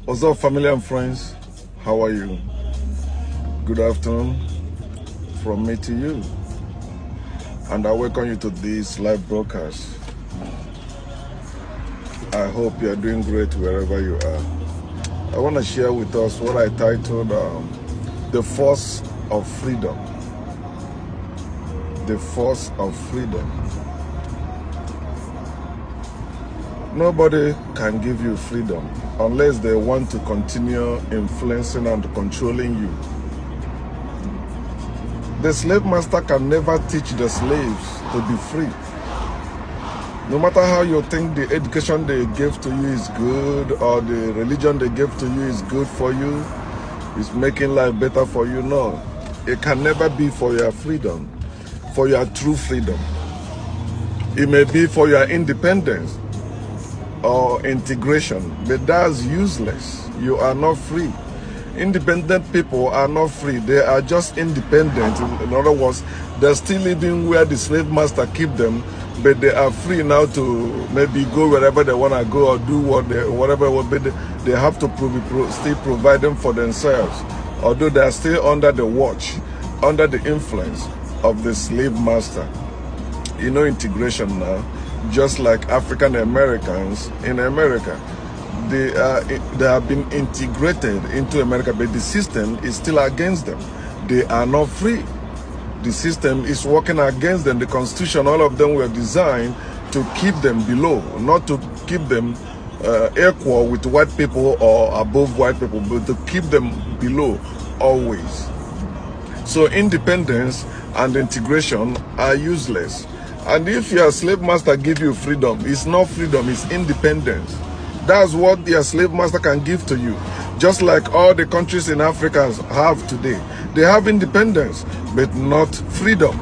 What's up, family and friends? How are you? Good afternoon from me to you. And I welcome you to this live broadcast. I hope you are doing great wherever you are. I want to share with us what I titled The Force of Freedom. The Force of Freedom. Nobody can give you freedom unless they want to continue influencing and controlling you. The slave master can never teach the slaves to be free. No matter how you think the education they gave to you is good or the religion they gave to you is good for you, is making life better for you, no. It can never be for your freedom, for your true freedom. It may be for your independence or integration, but that's useless. You are not free. Independent people are not free. They are just independent. In other words, they're still living where the slave master keep them, but they are free now to maybe go wherever they want to go or do whatever. But they have to still provide them for themselves, although they are still under the watch, under the influence of the slave master. You know, integration now. Just like African Americans in America, they have been integrated into America, but the system is still against them. They are not free. The system is working against them. The Constitution, all of them were designed to keep them below, not to keep them equal with white people or above white people, but to keep them below always. So independence and integration are useless. And if your slave master give you freedom, it's not freedom, it's independence. That's what your slave master can give to you. Just like all the countries in Africa have today. They have independence, but not freedom.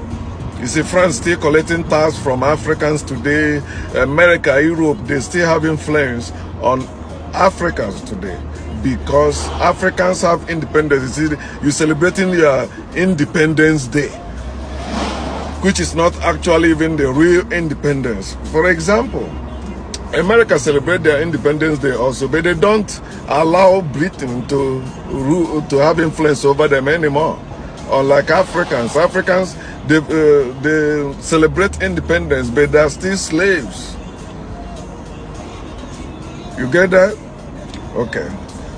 You see, France still collecting tax from Africans today. America, Europe, they still have influence on Africans today. Because Africans have independence. You see, you're celebrating your Independence Day, which is not actually even the real independence. For example, America celebrate their Independence Day also, but they don't allow Britain to have influence over them anymore. Unlike Africans, they celebrate independence, but they're still slaves. You get that? Okay.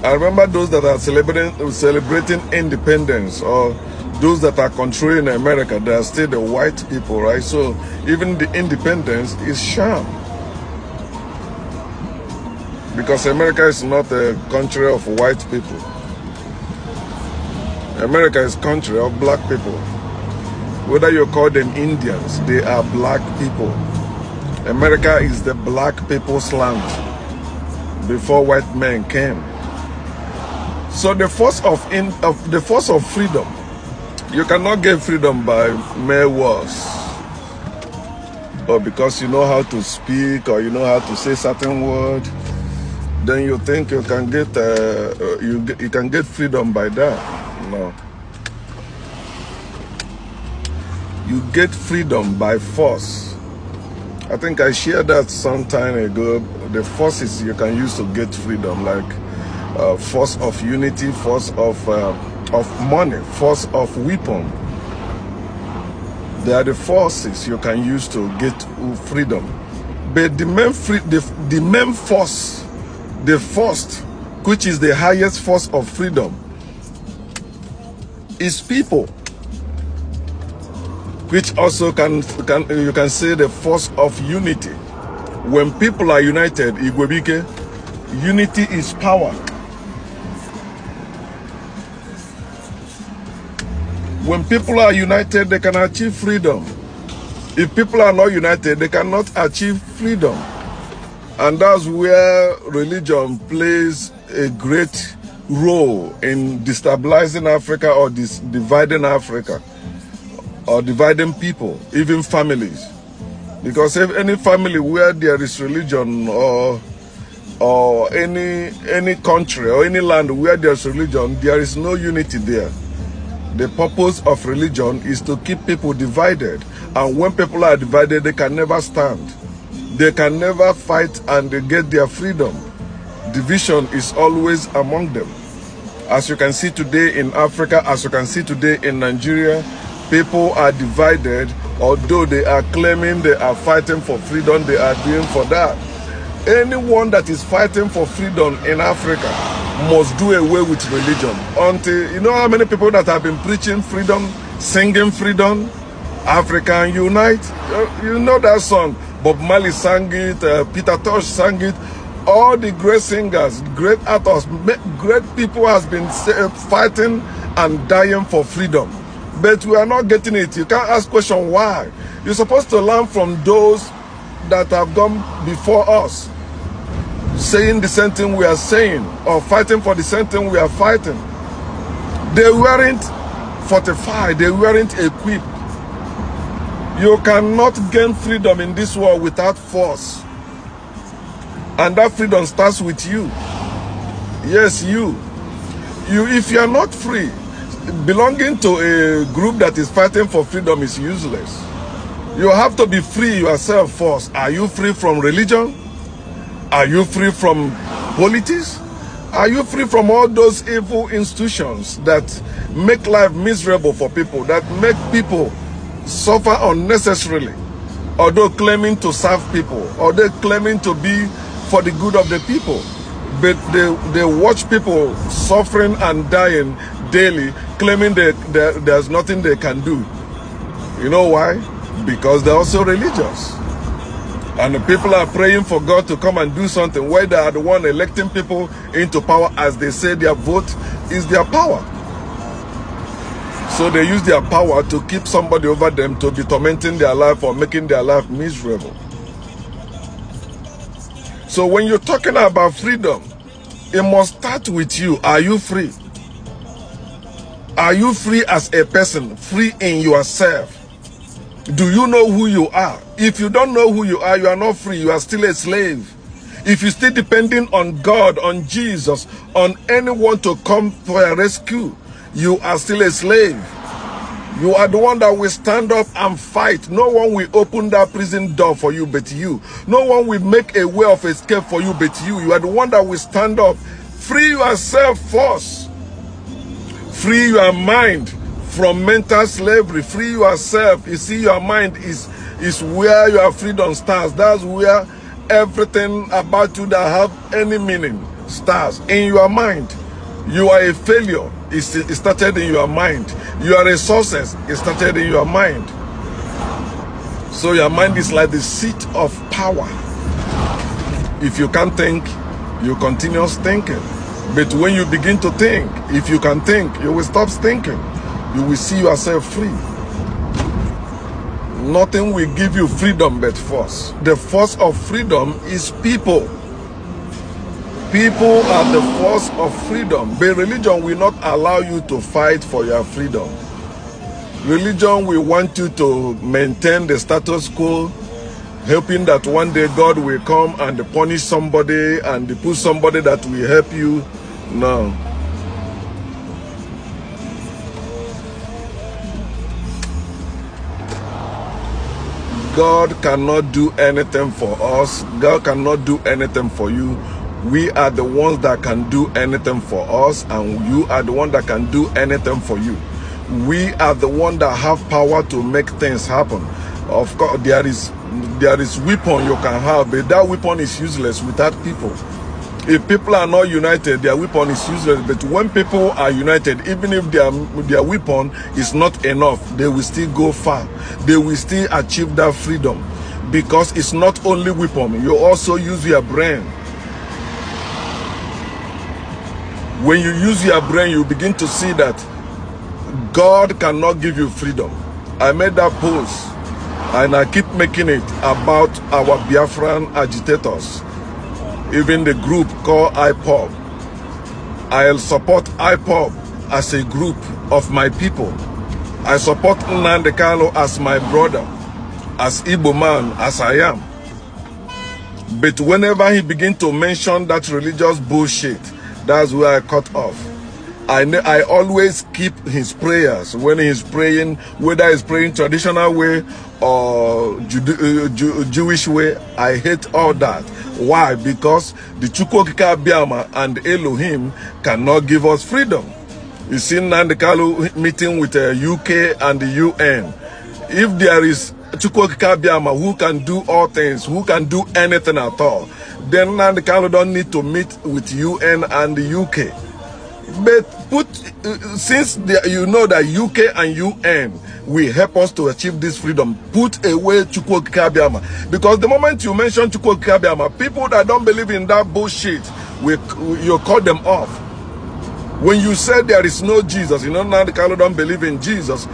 I remember those that are celebrating independence, or those that are controlling America, they are still the white people, right? So even the independence is sham. Because America is not a country of white people. America is a country of black people. Whether you call them Indians, they are black people. America is the black people's land before white men came. So the force of freedom, you cannot get freedom by mere words, or because you know how to speak or you know how to say certain words. Then you think you can get you can get freedom by that. No. You get freedom by force. I think I shared that some time ago. The forces you can use to get freedom, like force of unity, force of money, force of weapon. They are the forces you can use to get freedom. But the main force, the first, which is the highest force of freedom, is people, which also you can say the force of unity. When people are united, Igwebike, unity is power. When people are united, they can achieve freedom. If people are not united, they cannot achieve freedom. And that's where religion plays a great role in destabilizing Africa, or dividing Africa, or dividing people, even families. Because if any family where there is religion, or any country or any land where there's religion, there is no unity there. The purpose of religion is to keep people divided. And when people are divided, they can never stand. They can never fight and get their freedom. Division is always among them. As you can see today in Africa, as you can see today in Nigeria, people are divided. Although they are claiming they are fighting for freedom, they are doing for that. Anyone that is fighting for freedom in Africa must do away with religion. Until, you know how many people that have been preaching freedom, singing freedom, Africa Unite? You know that song. Bob Marley sang it, Peter Tosh sang it. All the great singers, great actors, great people has been fighting and dying for freedom. But we are not getting it. You can't ask question why. You're supposed to learn from those that have gone before us, saying the same thing we are saying, or fighting for the same thing we are fighting. They weren't fortified, they weren't equipped. You cannot gain freedom in this world without force. And that freedom starts with you. Yes, you. If you are not free, belonging to a group that is fighting for freedom is useless. You have to be free yourself first. Are you free from religion? Are you free from politics? Are you free from all those evil institutions that make life miserable for people, that make people suffer unnecessarily, although claiming to serve people, or they claiming to be for the good of the people, but they watch people suffering and dying daily, claiming that there's nothing they can do. You know why? Because they're also religious. And the people are praying for God to come and do something, where they are the one electing people into power, as they say their vote is their power. So they use their power to keep somebody over them to be tormenting their life or making their life miserable. So when you're talking about freedom, it must start with you. Are you free? Are you free as a person? Free in yourself? Do you know who you are? If you don't know who you are not free. You are still a slave. If you're still depending on God, on Jesus, on anyone to come for a rescue, you are still a slave. You are the one that will stand up and fight. No one will open that prison door for you but you. No one will make a way of escape for you but you. You are the one that will stand up. Free yourself first. Free your mind from mental slavery. Free yourself. You see, your mind is where your freedom starts. That's where everything about you that have any meaning starts. In your mind. You are a failure. It started in your mind. You are a success. It started in your mind. So your mind is like the seat of power. If you can't think, you continue thinking. But when you begin to think, if you can think, you will stop thinking. You will see yourself free. Nothing will give you freedom but force. The force of freedom is people. People are the force of freedom. But religion will not allow you to fight for your freedom. Religion will want you to maintain the status quo, hoping that one day God will come and punish somebody and put somebody that will help you. No. God cannot do anything for us. God cannot do anything for you. We are the ones that can do anything for us, and you are the one that can do anything for you. We are the one that have power to make things happen. Of course, there is weapon you can have, but that weapon is useless without people. If people are not united, their weapon is useless. But when people are united, even if their weapon is not enough, they will still go far. They will still achieve that freedom, because it's not only weapon. You also use your brain. When you use your brain, you begin to see that God cannot give you freedom. I made that post, and I keep making it about our Biafran agitators. Even the group called IPOB. I'll support IPOB as a group of my people. I support Nnamdi Kanu as my brother, as Igbo man as I am. But whenever he begins to mention that religious bullshit, that's where I cut off. I always keep his prayers when he's praying, whether he's praying traditional way or Jewish way. I hate all that. Why? Because the Chukwokika Abiyama and Elohim cannot give us freedom. You see Nnamdi Kanu meeting with the UK and the UN. If there is Chukwokika Abiyama who can do all things, who can do anything at all, then Nnamdi Kanu don't need to meet with UN and the UK. But since you know that UK and UN will help us to achieve this freedom, put away Chukwokika Abiyama. Because the moment you mention Chukwokika Abiyama, people that don't believe in that bullshit, you cut them off. When you say there is no Jesus, you know now the Kanu don't believe in Jesus,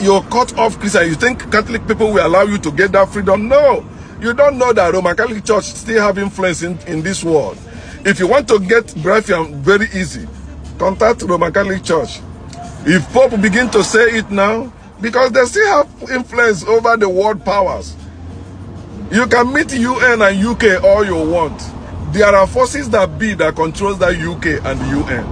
you're cut off Christian. You think Catholic people will allow you to get that freedom? No. You don't know that Roman Catholic Church still have influence in this world. If you want to get Brefiam, very easy. Contact Roman Catholic Church. If Pope begin to say it now, because they still have influence over the world powers. You can meet UN and UK all you want. There are forces that be that controls that UK and the UN.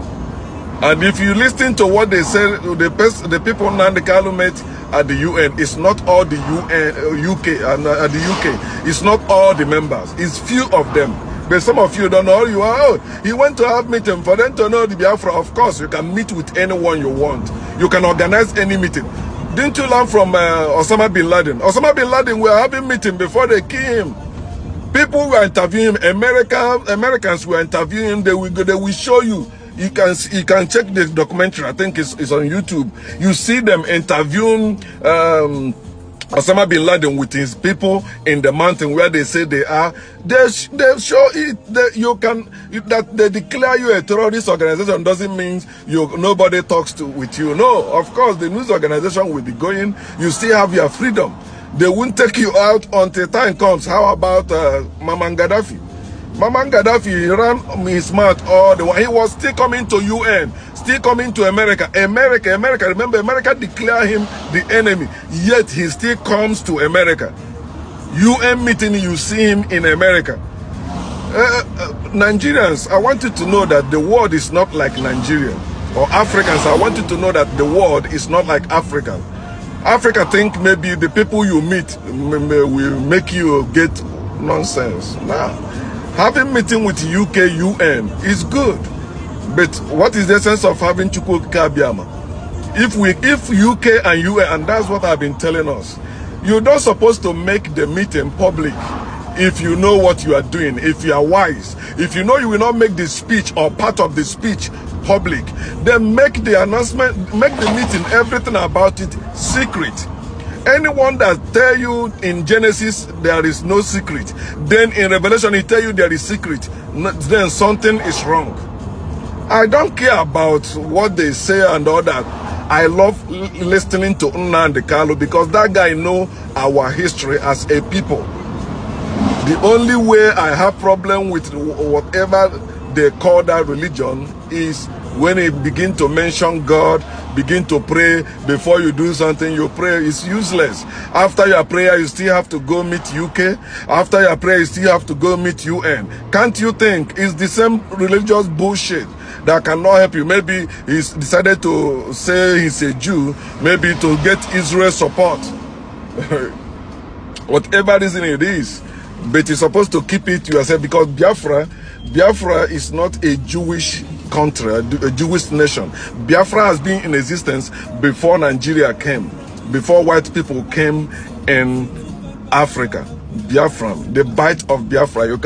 And if you listen to what they say, the people Nnamdi Kanu met at the UN, it's not all the UK and at the UK. It's not all the members. It's few of them. But some of you don't know who you are. Oh, he went to have meeting for them to know the Biafra. Of course, you can meet with anyone you want. You can organize any meeting. Didn't you learn from Osama bin Laden? Osama bin Laden were having meeting before they kill him. People were interviewing him. Americans were interviewing him. They will show you. You can check the documentary. I think it's on YouTube. You see them interviewing Osama bin Laden with his people in the mountain where they say they are. They show it that that they declare you a terrorist organization doesn't mean nobody talks with you. No, of course the news organization will be going. You still have your freedom. They won't take you out until time comes. How about Muammar Gaddafi? Muammar Gaddafi, he ran his mouth all the way. He was still coming to UN, still coming to America. Remember, America declared him the enemy, yet he still comes to America. UN meeting, you see him in America. Nigerians, I want you to know that the world is not like Nigeria. Or Africans, I want you to know that the world is not like Africa. Africa think maybe the people you meet will make you get nonsense. Nah. Having meeting with UK, UN is good. But what is the sense of having Chukwokika Abiyama? If UK and UN, and that's what I've been telling us, you're not supposed to make the meeting public if you know what you are doing, if you are wise. If you know you will not make the speech or part of the speech public, then make the announcement, make the meeting, everything about it secret. Anyone that tell you in Genesis there is no secret, then in Revelation he tell you there is secret, then something is wrong. I don't care about what they say and all that. I love listening to Nnamdi Kanu because that guy know our history as a people. The only way I have problem with whatever they call that religion is when they begin to mention God, begin to pray. Before you do something, you pray. It's useless. After your prayer, you still have to go meet UK. After your prayer, you still have to go meet UN. Can't you think it's the same religious bullshit that cannot help you? Maybe he's decided to say he's a Jew, maybe to get Israel support. Whatever reason it is. But you're supposed to keep it to yourself because Biafra is not a Jewish country, a Jewish nation. Biafra has been in existence before Nigeria came, before white people came in Africa. Biafra, the bite of Biafra, you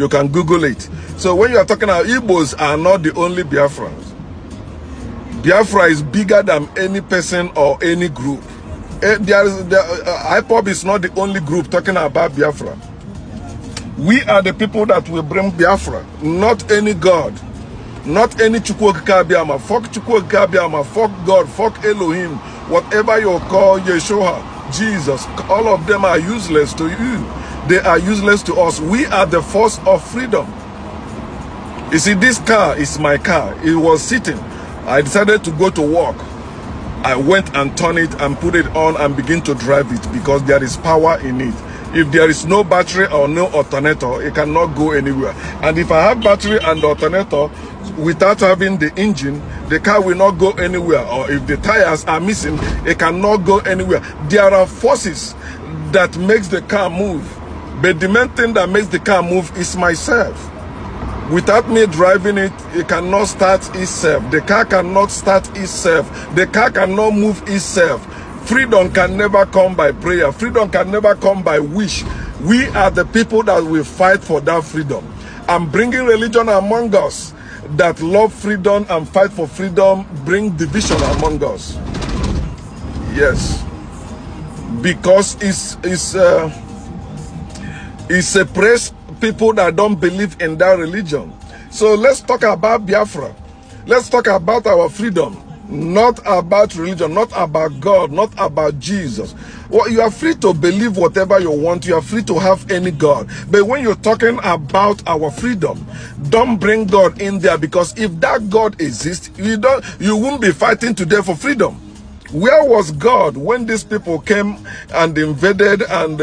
can Google it. So when you are talking about Igbos are not the only Biafrans. Biafra is bigger than any person or any group. IPOB is not the only group talking about Biafra. We are the people that will bring Biafra, not any God, not any Chukwokika Abiyama. Fuck Chukwokika Abiyama, fuck God, fuck Elohim, whatever you call Yeshua, Jesus, all of them are useless to you. They are useless to us. We are the force of freedom. You see, this car is my car. It was sitting. I decided to go to work. I went and turned it and put it on and begin to drive it because there is power in it. If there is no battery or no alternator, it cannot go anywhere. And if I have battery and alternator, without having the engine, the car will not go anywhere. Or if the tires are missing, it cannot go anywhere. There are forces that makes the car move. But the main thing that makes the car move is myself. Without me driving it, it cannot start itself. The car cannot start itself. The car cannot move itself. Freedom can never come by prayer. Freedom can never come by wish. We are the people that will fight for that freedom. I'm bringing religion among us that love freedom and fight for freedom, bring division among us. Yes. Because it separates people that don't believe in that religion. So let's talk about Biafra. Let's talk about our freedom. Not about religion, not about God, not about Jesus. Well, you are free to believe whatever you want. You are free to have any God. But when you're talking about our freedom, don't bring God in there, because if that God exists, you won't be fighting today for freedom. Where was God when these people came and invaded and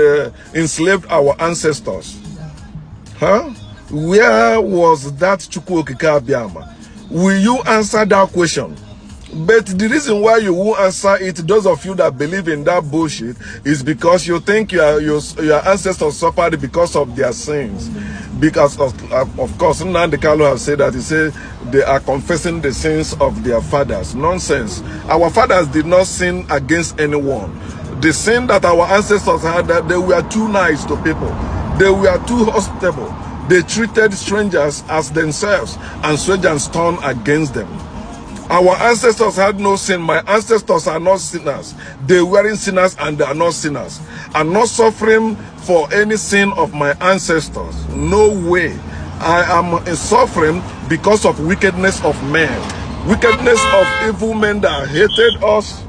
enslaved our ancestors? Huh? Where was that Chukwu Okike Abiama? Will you answer that question? But the reason why you won't answer it, those of you that believe in that bullshit, is because you think your ancestors suffered because of their sins. Because of course, Nnamdi Kanu has said that. He said they are confessing the sins of their fathers. Nonsense. Our fathers did not sin against anyone. The sin that our ancestors had, that they were too nice to people. They were too hospitable. They treated strangers as themselves, and strangers turned against them. Our ancestors had no sin. My ancestors are not sinners. They weren't sinners and they are not sinners. I'm not suffering for any sin of my ancestors. No way. I am suffering because of wickedness of men. Wickedness of evil men that hated us.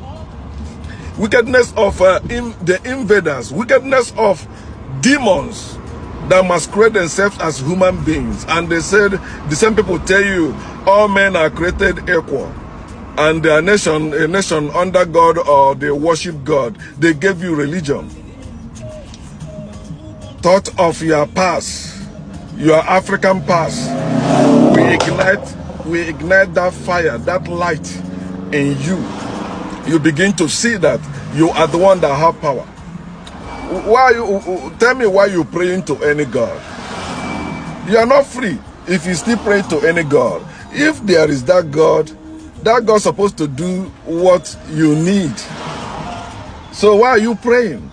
Wickedness of the invaders. Wickedness of demons that masquerade themselves as human beings. And they said, the same people tell you, all men are created equal, and a nation under God, or they worship God. They gave you religion. Thought of your past, your African past. We ignite that fire, that light in you. You begin to see that you are the one that have power. Tell me why you praying to any God? You are not free if you still pray to any God. If there is that God is supposed to do what you need. So why are you praying?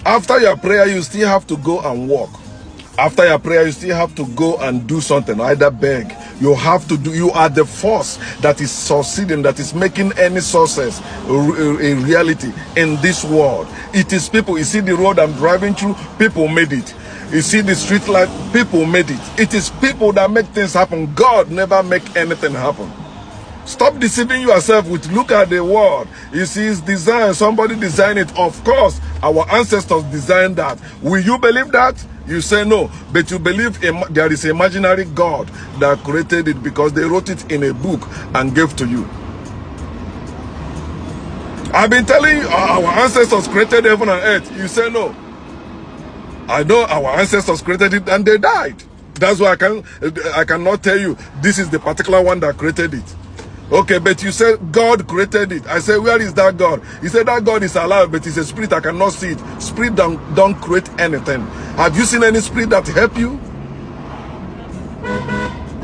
After your prayer, you still have to go and walk. After your prayer, you still have to go and do something, either beg. You have to do. You are the force that is succeeding, that is making any success a reality in this world. It is people. You see the road I'm driving through, people made it. You see the street light, people made it. It is people that make things happen. God never make anything happen. Stop deceiving yourself with look at the world. You see, it's designed. Somebody designed it. Of course, our ancestors designed that. Will you believe that? You say no, but you believe there is an imaginary God that created it because they wrote it in a book and gave to you. I've been telling you our ancestors created heaven and earth. You say no. I know our ancestors created it and they died. That's why I cannot tell you this is the particular one that created it. Okay, but you said God created it. I say, where is that God? He said that God is alive, but it's a spirit. I cannot see it. Spirit don't create anything. Have you seen any spirit that help you?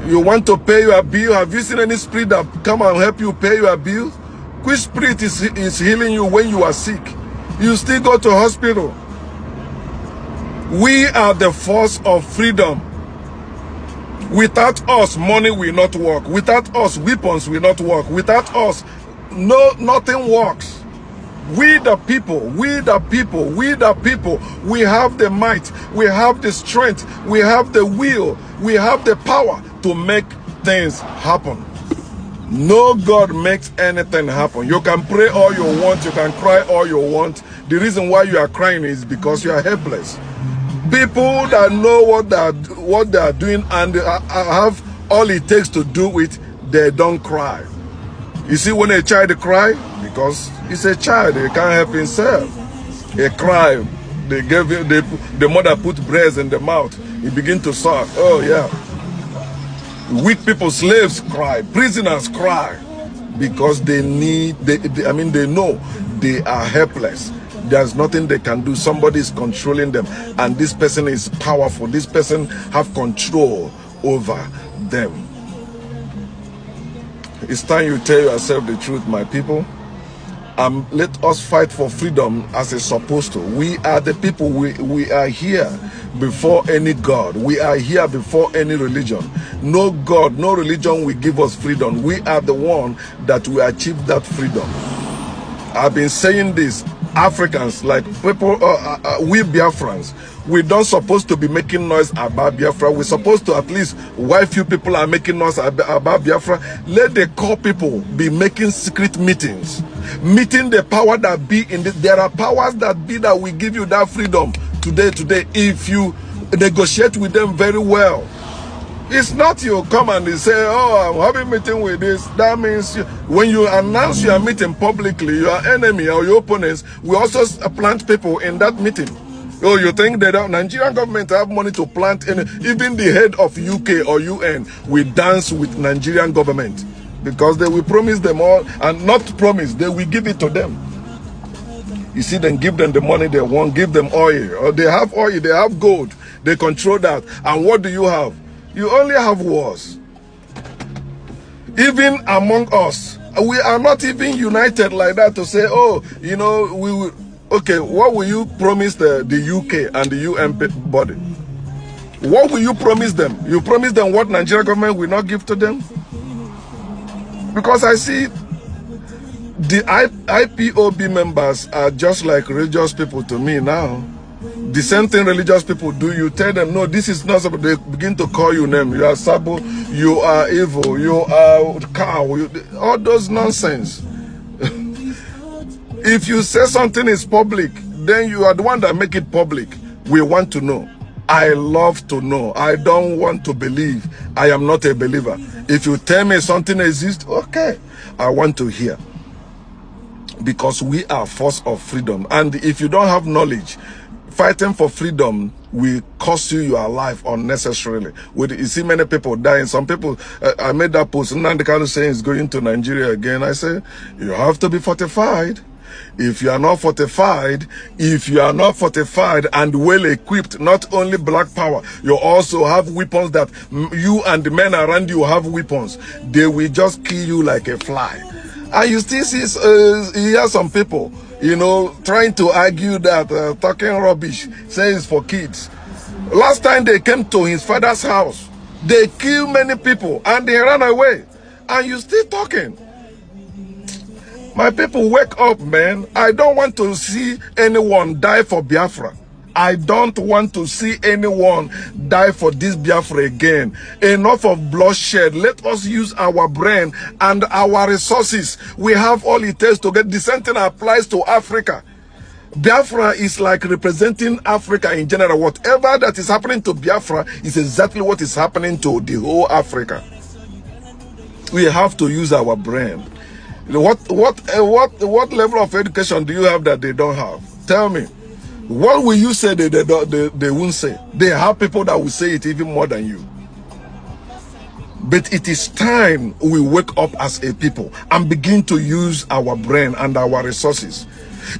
You want to pay your bill? Have you seen any spirit that come and help you pay your bill? Which spirit is healing you when you are sick? You still go to hospital. We are the force of freedom. Without us, money will not work. Without us, weapons will not work. Without us, nothing works. We the people, we have the might, we have the strength, we have the will, we have the power to make things happen. No God makes anything happen. You can pray all you want, you can cry all you want. The reason why you are crying is because you are helpless. People that know what they are doing and have all it takes to do it, they don't cry. You see, when a child cry, because it's a child, he can't help himself. He cry. They gave him, the mother put bread in the mouth. He begin to suck. Oh yeah. Weak people, slaves cry, prisoners cry, because they need, they know they are helpless. There's nothing they can do. Somebody is controlling them, and this person is powerful. This person have control over them. It's time you tell yourself the truth, my people. Let us fight for freedom as it's supposed to. We are the people. We are here before any God. We are here before any religion. No God, no religion will give us freedom. We are the one that will achieve that freedom. I've been saying this. Africans, like people, we Biafrans, we don't supposed to be making noise about Biafra. We're supposed to, at least, why few people are making noise about Biafra, let the core people be making secret meetings, meeting the power that be in this. There are powers that be that will give you that freedom today, if you negotiate with them very well. It's not you come and they say, oh, I'm having a meeting with this. That means when you announce your meeting publicly, your enemy or your opponents will also plant people in that meeting. Oh, you think that Nigerian government have money to plant in? Even the head of UK or UN will dance with Nigerian government, because they will promise them all, and not promise, they will give it to them. You see, then give them the money they want, give them oil. Or they have oil, they have gold, they control that. And what do you have? You only have wars. Even among us, we are not even united like that to say, oh, you know, we will. Okay, what will you promise the UK and the UN body? What will you promise them? You promise them what Nigerian government will not give to them? Because I see the IPOB members are just like religious people to me now. The same thing religious people do. You tell them, no, this is not something. They begin to call you name. You are Sabo, you are evil, you are cow, all those nonsense. If you say something is public, then you are the one that make it public. We want to know. I love to know. I don't want to believe. I am not a believer. If you tell me something exists, okay, I want to hear. Because we are force of freedom. And if you don't have knowledge, fighting for freedom will cost you your life unnecessarily. You see many people dying. Some people, I made that post, Nnamdi Kanu saying he's going to Nigeria again. I say, you have to be fortified. If you are not fortified, and well equipped, not only black power, you also have weapons that you and the men around you have weapons. They will just kill you like a fly. And you still see, hear some people, you know, trying to argue that, talking rubbish, saying it's for kids. Last time they came to his father's house, they killed many people and they ran away. And you still talking. My people, wake up, man. I don't want to see anyone die for Biafra. I don't want to see anyone die for this Biafra again. Enough of bloodshed. Let us use our brain and our resources. We have all it takes to get. The same thing applies to Africa. Biafra is like representing Africa in general. Whatever that is happening to Biafra is exactly what is happening to the whole Africa. We have to use our brain. What level of education do you have that they don't have? Tell me. What will you say they won't say? They have people that will say it even more than you. But it is time we wake up as a people and begin to use our brain and our resources.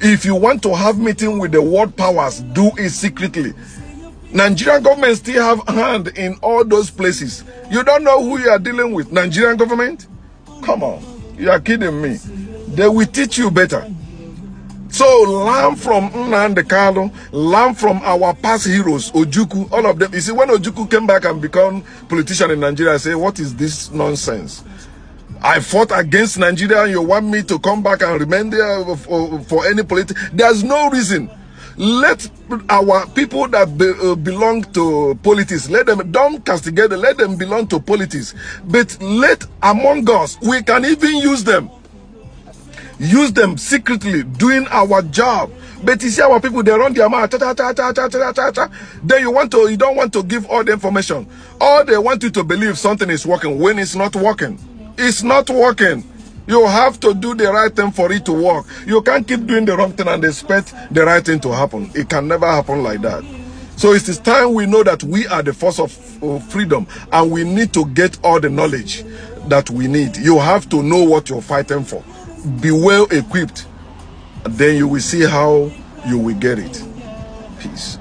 If you want to have meeting with the world powers, do it secretly. Nigerian government still have a hand in all those places. You don't know who you are dealing with. Nigerian government? Come on. You are kidding me. They will teach you better. So learn from Nnamdi Kanu, learn from our past heroes, Ojukwu, all of them. You see, when Ojukwu came back and become politician in Nigeria, I say, what is this nonsense? I fought against Nigeria and you want me to come back and remain there for any politics? There's no reason. Let our people that belong to politics, let them, don't castigate them, let them belong to politics. But let among us, we can even use them. Use them secretly, doing our job. But you see our people, they run their mouth. Then you don't want to give all the information. All they want you to believe something is working when it's not working. It's not working. You have to do the right thing for it to work. You can't keep doing the wrong thing and expect the right thing to happen. It can never happen like that. So it is time we know that we are the force of freedom, and we need to get all the knowledge that we need. You have to know what you're fighting for. Be well equipped. Then you will see how you will get it. Peace.